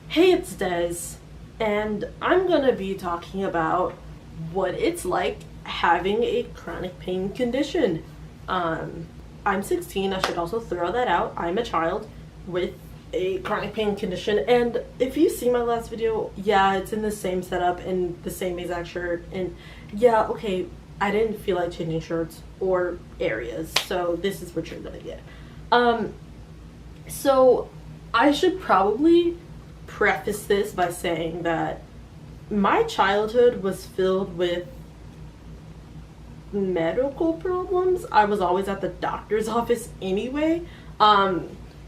Hey, it's Des, and I'm gonna be talking about what it's like having a chronic pain condition. Um, I'm 16, I should also throw that out. I'm a child with a chronic pain condition, and if you see my last video, yeah, it's in the same setup and the same exact shirt, and yeah, okay, I didn't feel like changing shirts or areas, so this is what you're gonna get. Um, so I should probably preface this by saying that my childhood was filled with medical problems. I was always at the doctor's office anyway.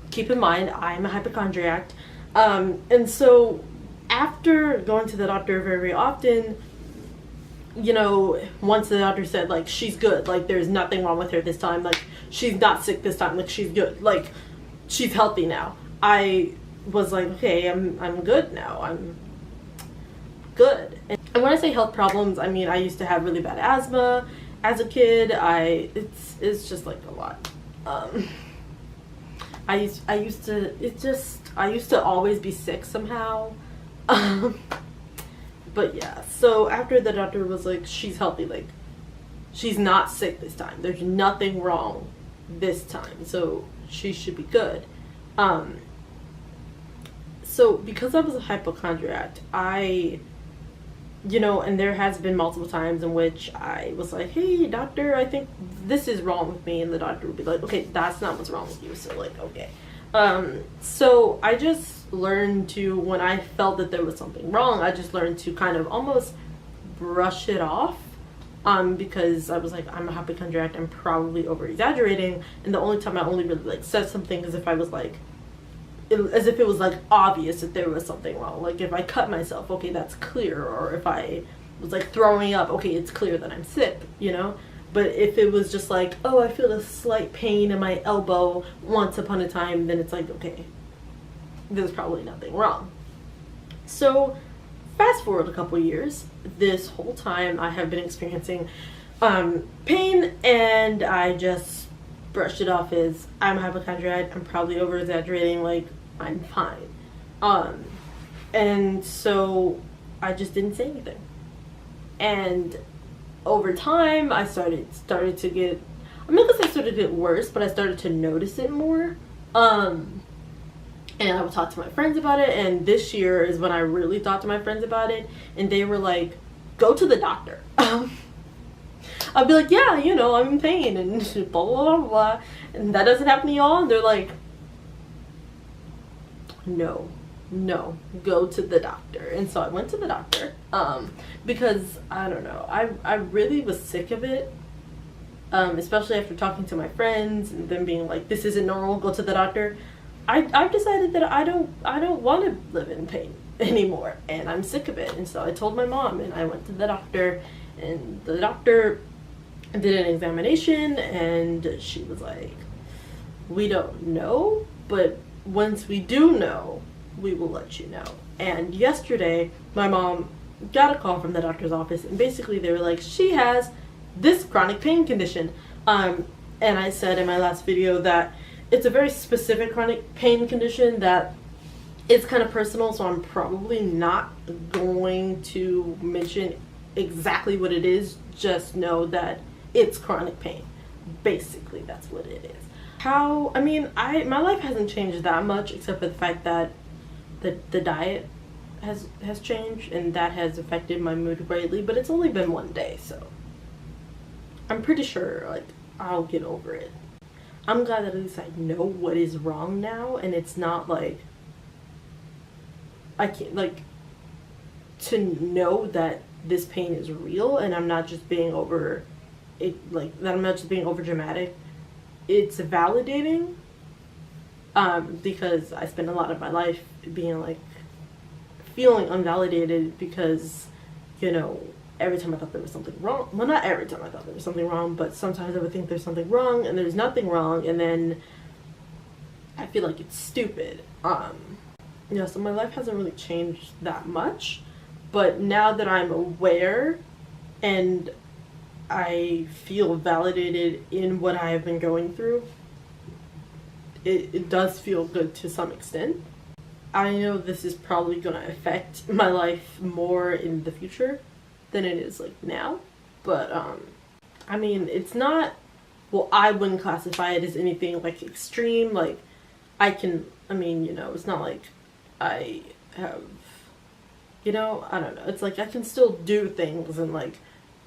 Keep in mind, I'm a hypochondriac. And so after going to the doctor very, very often, once the doctor said, like, she's good, like, there's nothing wrong with her this time, like, she's not sick this time, like, she's good, like, she's healthy now. I was like, okay, I'm good now. I'm good. And when I say health problems, I mean I used to have really bad asthma as a kid. It's just like a lot. I used to always be sick somehow. But yeah, so after the doctor was like, she's healthy, like, she's not sick this time. There's nothing wrong this time, so she should be good. So because I was a hypochondriac, and there has been multiple times in which I was like, hey, doctor, I think this is wrong with me. And the doctor would be like, okay, that's not what's wrong with you. So, like, okay. So I just learned to, when I felt that there was something wrong, I just learned to kind of almost brush it off. Because I was like, I'm a hypochondriac, I'm probably over exaggerating. And the only time I only really, like, said something is if I was like, as if it was like obvious that there was something wrong. Like if I cut myself, okay, that's clear. Or if I was like throwing up, okay, it's clear that I'm sick, But if it was just like, oh, I feel a slight pain in my elbow once upon a time, then it's like, okay, there's probably nothing wrong. So fast forward a couple years, this whole time I have been experiencing pain, and I just brushed it off as, I'm a hypochondriac, I'm probably over exaggerating, like, I'm fine. And so I just didn't say anything. And over time I started to get, I'm not gonna say started to get worse, but I started to notice it more. And I would talk to my friends about it, and this year is when I really talked to my friends about it, and they were like, go to the doctor. I'd be like, yeah, I'm in pain, and blah, blah, blah, blah, and that doesn't happen to y'all? And they're like, no, go to the doctor. And so I went to the doctor, because, I don't know, I really was sick of it, especially after talking to my friends, and them being like, this isn't normal, go to the doctor. I've decided that I don't want to live in pain anymore, and I'm sick of it. And so I told my mom, and I went to the doctor, and the doctor did an examination, and she was like, we don't know, but once we do know, we will let you know. And yesterday my mom got a call from the doctor's office, and basically they were like, she has this chronic pain condition. And I said in my last video that it's a very specific chronic pain condition that is kind of personal, so I'm probably not going to mention exactly what it is. Just know that it's chronic pain. Basically, that's what it is. My life hasn't changed that much, except for the fact that the diet has changed, and that has affected my mood greatly, but it's only been one day, so I'm pretty sure, like, I'll get over it. I'm glad that at least I know what is wrong now, and it's not like I can't, like, to know that this pain is real, and I'm not just being over it, like, that I'm not just being over dramatic. It's validating, because I spent a lot of my life being like, feeling unvalidated, because every time I thought there was something wrong, well, not every time I thought there was something wrong, but sometimes I would think there's something wrong and there's nothing wrong, and then I feel like it's stupid. So my life hasn't really changed that much, but now that I'm aware and I feel validated in what I have been going through, it does feel good to some extent. I know this is probably gonna affect my life more in the future than it is like now, but I mean, it's not, well, I wouldn't classify it as anything like extreme. Like, I mean, you know, it's not like I have, you know, I don't know. It's like I can still do things and like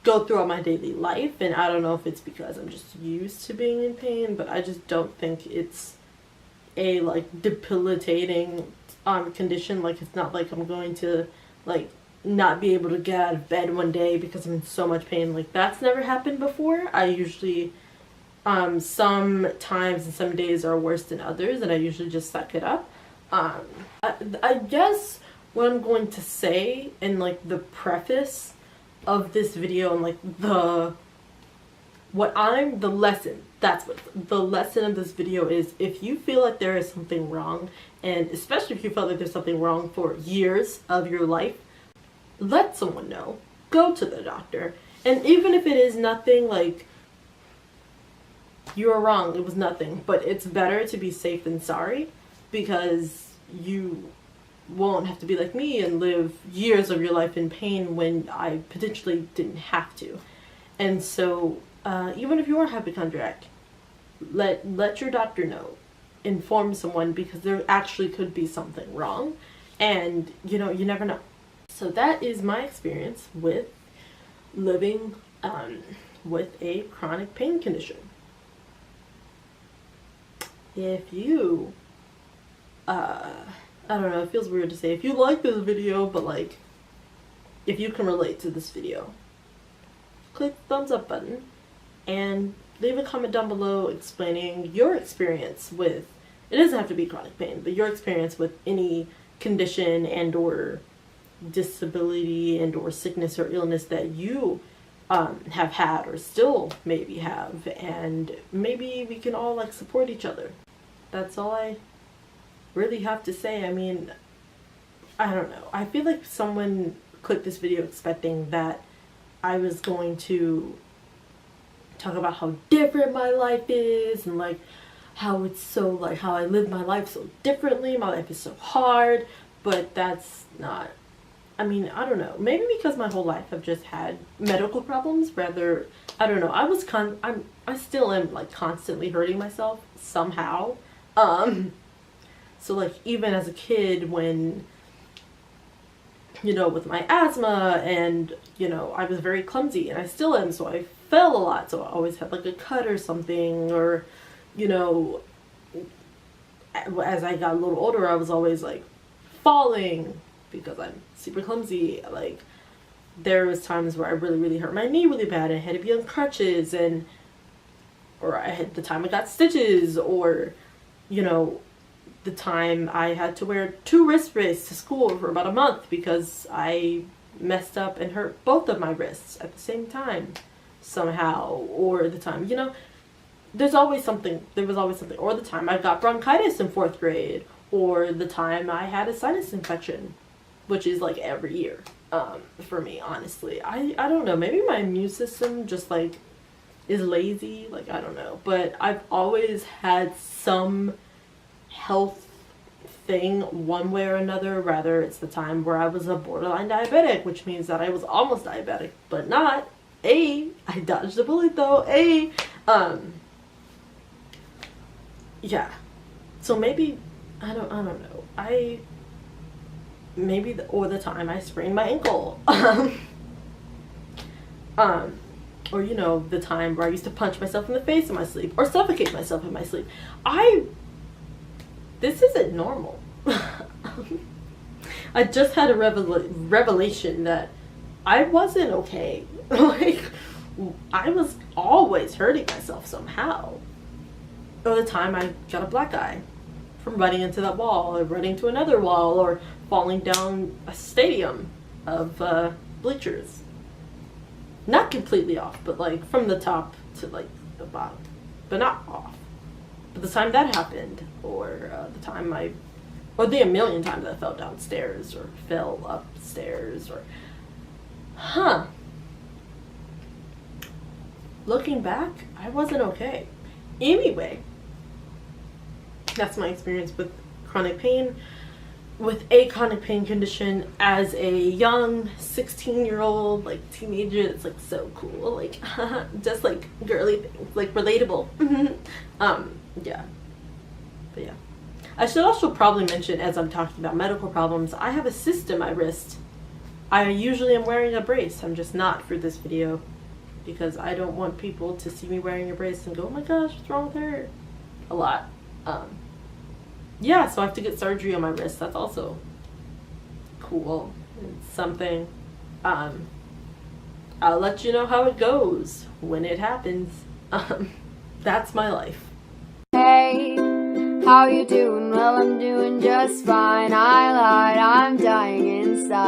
go throughout my daily life, and I don't know if it's because I'm just used to being in pain, but I just don't think it's a like debilitating condition. Like, it's not like I'm going to like not be able to get out of bed one day because I'm in so much pain. Like, that's never happened before. I usually sometimes and some days are worse than others, and I usually just suck it up. I guess what I'm going to say in like the preface of this video, and like the lesson, that's what the lesson of this video is: if you feel like there is something wrong, and especially if you felt like there's something wrong for years of your life, let someone know. Go to the doctor. And even if it is nothing, like, you are wrong, it was nothing, but it's better to be safe than sorry, because you won't have to be like me and live years of your life in pain when I potentially didn't have to. And so even if you are hypochondriac, let your doctor know. Inform someone, because there actually could be something wrong, and you know, you never know. So that is my experience with living with a chronic pain condition. If you I don't know, it feels weird to say if you like this video, but like, if you can relate to this video, click the thumbs up button and leave a comment down below explaining your experience with, it doesn't have to be chronic pain, but your experience with any condition and or disability and or sickness or illness that you have had or still maybe have, and maybe we can all like support each other. That's all I really have to say. I mean, I don't know. I feel like someone clicked this video expecting that I was going to talk about how different my life is, and like how it's so, like, how I live my life so differently. My life is so hard, but that's not, I mean, I don't know. Maybe because my whole life I've just had medical problems, rather, I don't know. I still am like constantly hurting myself somehow. So like, even as a kid, when, you know, with my asthma, and, you know, I was very clumsy, and I still am, so I fell a lot, so I always had like a cut or something, or, you know, as I got a little older, I was always like falling because I'm super clumsy. Like, there was times where I really hurt my knee really bad and I had to be on crutches, and or I had the time I got stitches, or, you know, the time I had to wear 2 wrist braces to school for about a month because I messed up and hurt both of my wrists at the same time somehow, or the time, you know, there was always something, or the time I got bronchitis in 4th grade, or the time I had a sinus infection, which is like every year for me, honestly. I don't know, maybe my immune system just like is lazy, like, I don't know, but I've always had some health thing one way or another. Rather, it's the time where I was a borderline diabetic, which means that I was almost diabetic but not. I dodged the bullet though. Yeah, so maybe I don't know, maybe the time I sprained my ankle, or, you know, the time where I used to punch myself in the face in my sleep or suffocate myself in my sleep. This isn't normal. I just had a revelation that I wasn't okay. Like, I was always hurting myself somehow. Or the time I got a black eye from running into that wall, or running to another wall, or falling down a stadium of bleachers. Not completely off, but like from the top to like the bottom, but not off. But the time that happened, or the time or the a million times I fell downstairs or fell upstairs, or, looking back, I wasn't okay. Anyway, that's my experience with chronic pain. with a chronic pain condition as a young 16-year-old like teenager. It's like so cool, like just like girly things, like relatable. Yeah, but yeah, I should also probably mention, as I'm talking about medical problems, I have a cyst in my wrist. I usually am wearing a brace. I'm just not for this video because I don't want people to see me wearing a brace and go, oh my gosh, what's wrong with her, a lot. Yeah, so I have to get surgery on my wrist. That's also cool. It's something. I'll let you know how it goes when it happens. That's my life. Hey, how you doing? Well, I'm doing just fine. I lied, I'm dying inside.